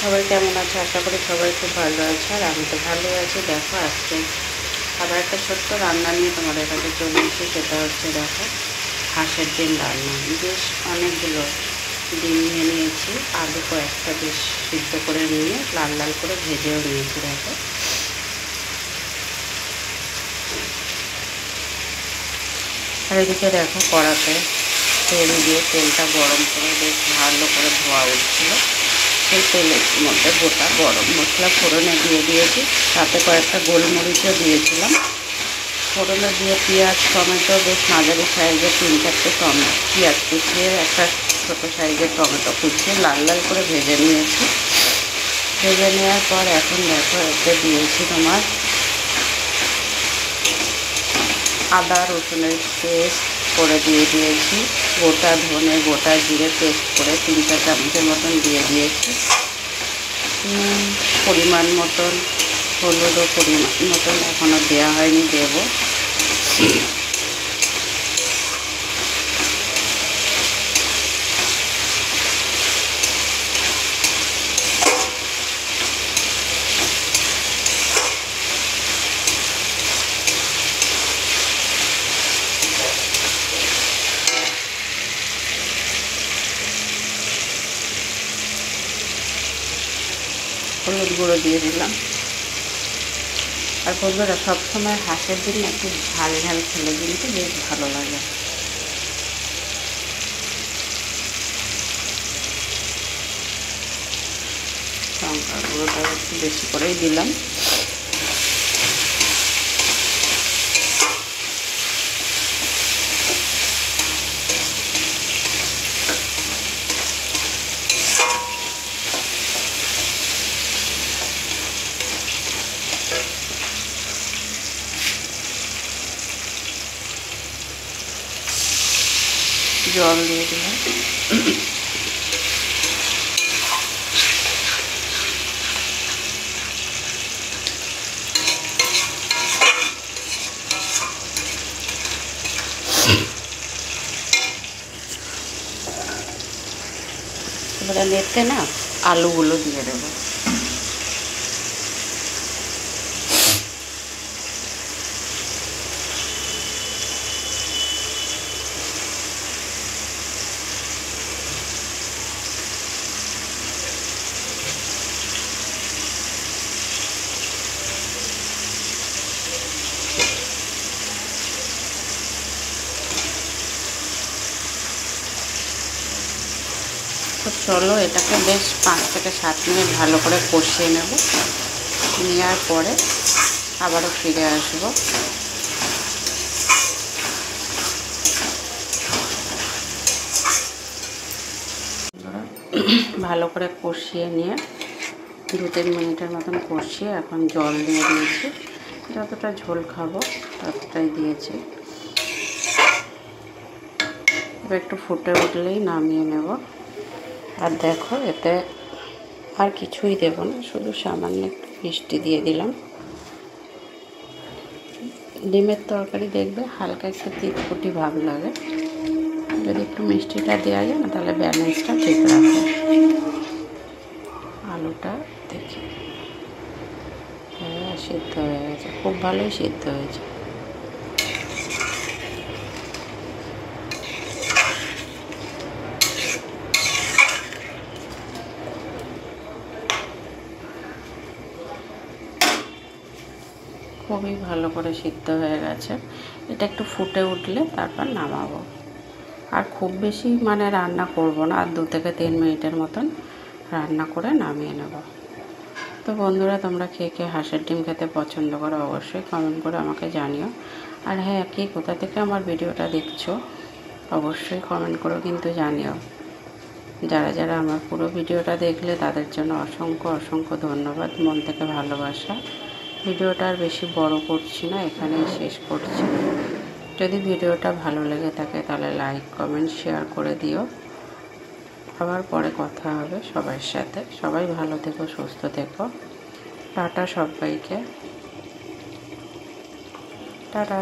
সবাই কেমন আছে? আশা করি সবাই খুব ভালো আছে, আর আমি তো ভালো আছি। দেখো আজকে আবার একটা ছোট্ট রান্না নিয়ে তোমাদের কাছে চলে এসেছি। সেটা হচ্ছে দেখো হাঁসের ডিম রান্না। বেশ অনেকগুলো ডিম নিয়ে নিয়েছি, আলু কয়েকটা বেশ সিদ্ধ করে নিয়ে লাল লাল করে ভেজেও নিয়েছি। দেখো আর এদিকে দেখো কড়াতে তেল দিয়ে তেলটা গরম করে বেশ ভালো করে ধোয়া উঠছিল। সেই তেলের মধ্যে গোটা গরম মশলা ফোড়নে দিয়ে দিয়েছি, তাতে কয়েকটা গোলমরিচও দিয়েছিলাম। ফোড়নে দিয়ে পেঁয়াজ টমেটো বেশ মাঝারি সাইজের 3-4টে পেঁয়াজ কুচিয়ে একটা ছোটো সাইজের টমেটো কুচিয়ে লাল লাল করে ভেজে নিয়েছি। ভেজে নেওয়ার পর এখন দেখো এতে দিয়েছি তোমার আদা রসুনের পেস্ট করে দিয়ে দিয়েছি, গোটা ধনে গোটা জিরে পেস্ট করে 3-4 চামচের মতন দিয়ে দিয়েছি। পরিমাণ মতন হলুদও পরিমাণ মতন এখনও দেওয়া হয়নি, দেবো। হলুদ গুঁড়ো দিয়ে দিলাম। আর বন্ধুরা সবসময় হাঁসের ডিম একটু ঝাল ঝাল খেলে কিন্তু বেশ ভালো লাগে। লঙ্কার গুঁড়োটা একটু বেশি করেই দিলাম। জল দিয়ে দিলাম। এবারে নেড়ে না আলুগুলো দিয়ে দেবো। তো চলো এটাকে বেশ 5 থেকে 7 মিনিট ভালো করে কষিয়ে নেব। নেওয়ার পরে আবারও ফিরে আসব। ভালো করে কষিয়ে নিয়ে 2-3 মিনিটের মতন কষিয়ে এখন জল দিয়ে দিয়েছি। যতটা ঝোল খাবো ততটাই দিয়েছি। এবার একটু ফুটে উঠলেই নামিয়ে নেব। আর দেখো এতে আর কিছুই দেব না, শুধু সামান্য একটু মিষ্টি দিয়ে দিলাম। ডিমের তরকারি দেখবে হালকা একটু তিতকুটি ভাব লাগে, যদি একটু মিষ্টিটা দেওয়া যায় না তাহলে ব্যালেন্সটা ঠিক রাখে। আলুটা দেখি হ্যাঁ সিদ্ধ হয়ে গেছে, খুব ভালোই সিদ্ধ হয়েছে। খুবই ভালো করে সিদ্ধ হয়ে গেছে। এটা একটু ফুটে উঠলে তারপর নামাবো। আর খুব বেশি রান্না করব না, আর 2 থেকে 3 মিনিটের মতন রান্না করে নামিয়ে নেব। তো বন্ধুরা তোমরা কে কে হাঁসের ডিম খেতে পছন্দ করো অবশ্যই কমেন্ট করে আমাকে জানিও। আর হ্যাঁ, কে কোথা থেকে আমার ভিডিওটা দেখছো অবশ্যই কমেন্ট করে কিন্তু জানিও। যারা যারা আমার পুরো ভিডিওটা দেখলে তাদের জন্য অসংখ্য অসংখ্য ধন্যবাদ, মন থেকে ভালোবাসা। ভিডিওটা আর বেশি বড় করছি না, এখানেই শেষ করছি। যদি ভিডিওটা ভালো লেগে থাকে তাহলে লাইক কমেন্ট শেয়ার করে দিও। আবার পরে কথা হবে সবার সাথে। সবাই ভালো থেকো, সুস্থ থেকো। টাটা সবাইকে, টাটা।